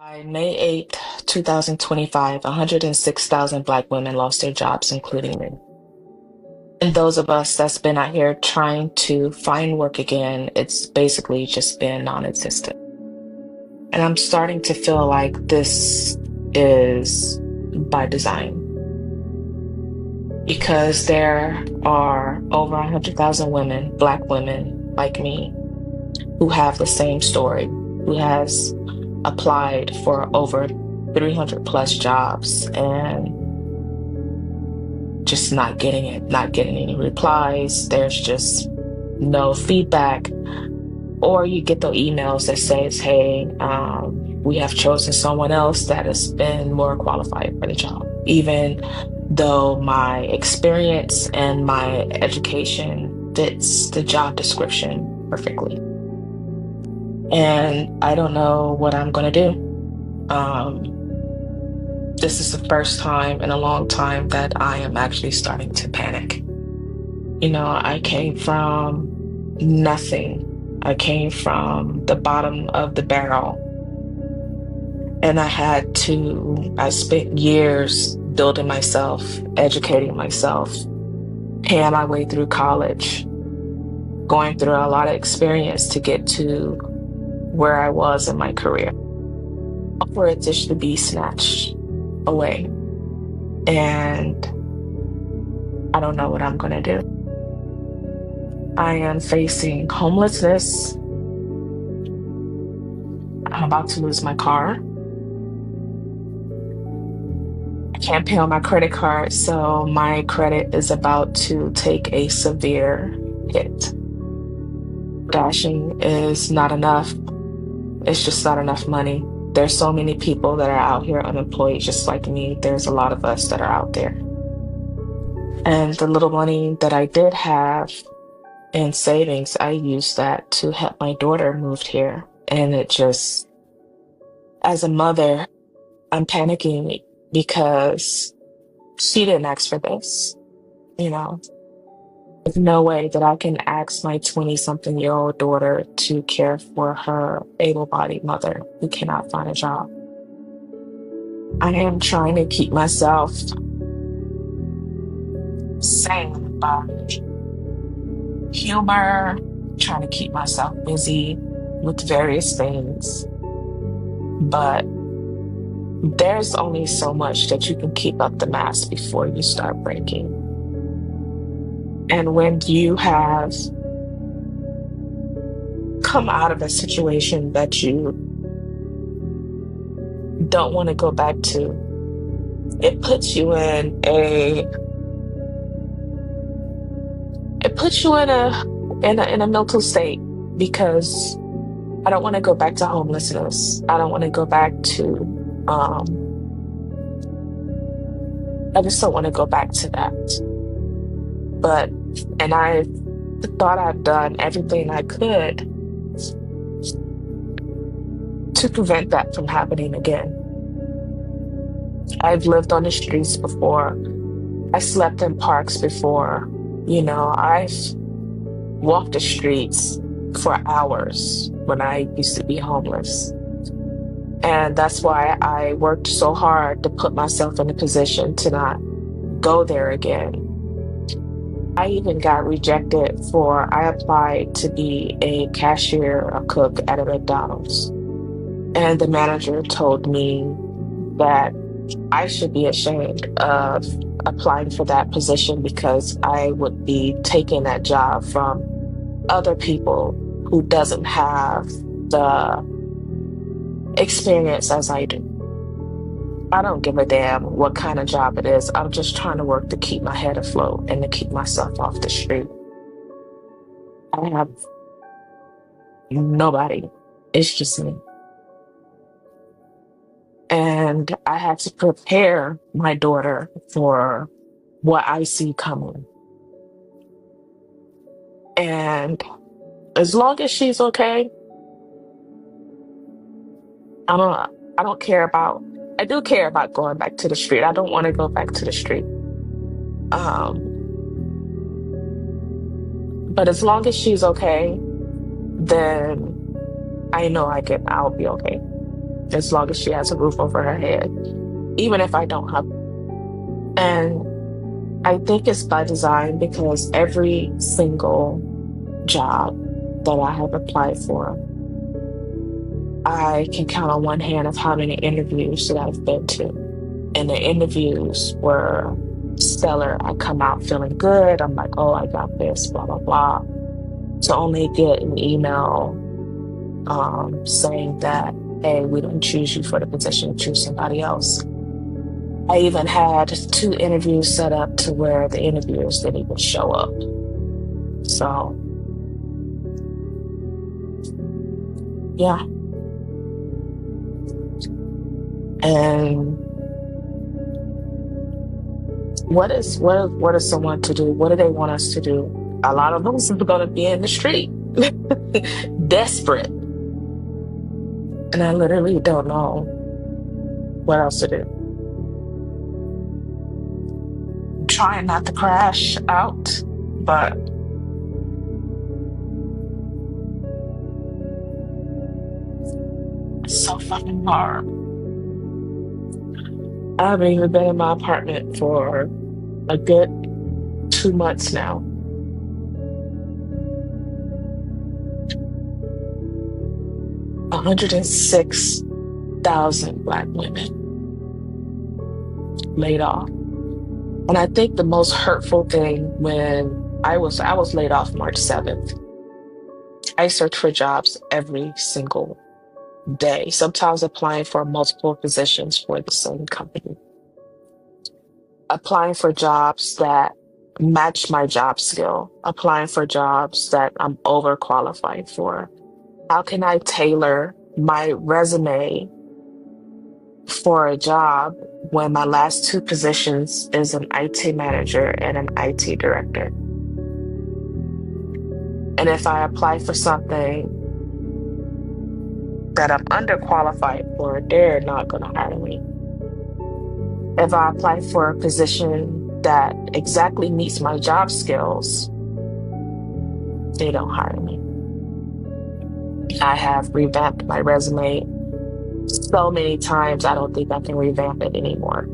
By May 8th, 2025, 106,000 Black women lost their jobs, including me. And those of us that's been out here trying to find work again, it's basically just been non-existent. And I'm starting to feel like this is by design because there are over 100,000 women, Black women like me, who have the same story, who has applied for over 300 plus jobs and just not getting it, not getting any replies. There's just no feedback. Or you get the emails that says, hey, we have chosen someone else that has been more qualified for the job. Even though my experience and my education fits the job description perfectly. And I don't know what I'm going to do. This is the first time in a long time that I am actually starting to panic. You know, I came from nothing. I came from the bottom of the barrel. And I spent years building myself, educating myself, paying my way through college, going through a lot of experience to get to where I was in my career, for it just to be snatched away. And I don't know what I'm going to do. I am facing homelessness. I'm about to lose my car. I can't pay on my credit card, so my credit is about to take a severe hit. Dashing is not enough. It's just not enough money. There's so many people that are out here unemployed just like me. There's a lot of us that are out there. And the little money that I did have in savings, I used that to help my daughter move here. And it just, as a mother, I'm panicking because she didn't ask for this, you know. There's no way that I can ask my 20-something-year-old daughter to care for her able-bodied mother who cannot find a job. I am trying to keep myself sane by humor, trying to keep myself busy with various things. But there's only so much that you can keep up the mask before you start breaking. And when you have come out of a situation that you don't want to go back to, it puts you in a mental state, because I don't want to go back to homelessness. I don't want to go back to I just don't want to go back to that. And I thought I'd done everything I could to prevent that from happening again. I've lived on the streets before. I slept in parks before. You know, I've walked the streets for hours when I used to be homeless. And that's why I worked so hard to put myself in a position to not go there again. I even got rejected I applied to be a cashier, a cook at a McDonald's. And the manager told me that I should be ashamed of applying for that position because I would be taking that job from other people who doesn't have the experience as I do. I don't give a damn what kind of job it is. I'm just trying to work to keep my head afloat and to keep myself off the street. I have nobody. It's just me. And I had to prepare my daughter for what I see coming. And as long as she's okay, I don't care about, I do care about going back to the street. I don't want to go back to the street. But as long as she's okay, then I know I'll be okay. as long as she has a roof over her head, even if I don't have. And I think it's by design because every single job that I have applied for, I can count on one hand of how many interviews that I've been to. And the interviews were stellar. I come out feeling good. I'm like, oh, I got this, blah, blah, blah. To only get an email saying that, hey, we don't choose you for the position, choose somebody else. I even had 2 interviews set up to where the interviewers didn't even show up. So, yeah. And what is someone to do? What do they want us to do? A lot of them is going to be in the street, desperate. And I literally don't know what else to do. I'm trying not to crash out, but it's so fucking hard. I haven't even been in my apartment for a good 2 months now. 106,000 Black women laid off. And I think the most hurtful thing when I was laid off March 7th. I searched for jobs every single day, sometimes applying for multiple positions for the same company. Applying for jobs that match my job skill, applying for jobs that I'm overqualified for. How can I tailor my resume for a job when my last 2 positions is an IT manager and an IT director? And if I apply for something that I'm underqualified for, they're not going to hire me. If I apply for a position that exactly meets my job skills, they don't hire me. I have revamped my resume so many times, I don't think I can revamp it anymore.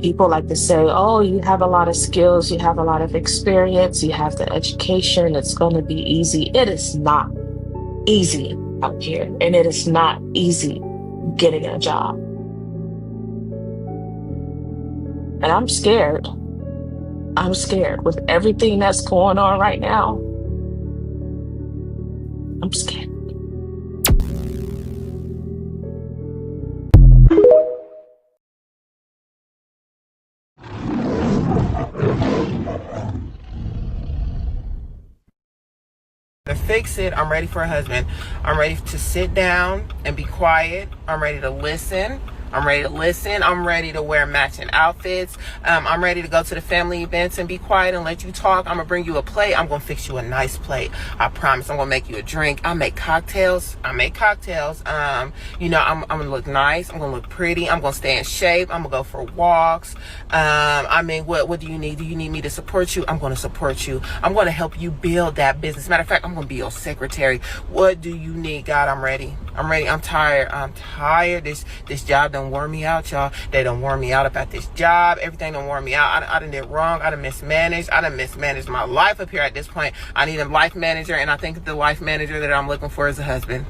People like to say, oh, you have a lot of skills, you have a lot of experience, you have the education, it's going to be easy. It is not easy out here, and it is not easy getting a job. And I'm scared. I'm scared with everything that's going on right now. I'm scared. To fix it, I'm ready for a husband. I'm ready to sit down and be quiet. I'm ready to listen. I'm ready to wear matching outfits. I'm ready to go to the family events and be quiet and let you talk. I'm gonna bring you a plate. I'm gonna fix you a nice plate. I promise. I'm gonna make you a drink. I make cocktails. I'm gonna look nice. I'm gonna look pretty. I'm gonna stay in shape. I'm gonna go for walks. What do you need? Do you need me to support you? I'm gonna support you. I'm gonna help you build that business. Matter of fact, I'm gonna be your secretary. What do you need? God, I'm ready. I'm tired. This job done wore me out, y'all. They done wore me out about this job. Everything done wore me out. I done did wrong. I done mismanaged my life up here at this point. I need a life manager, and I think the life manager that I'm looking for is a husband.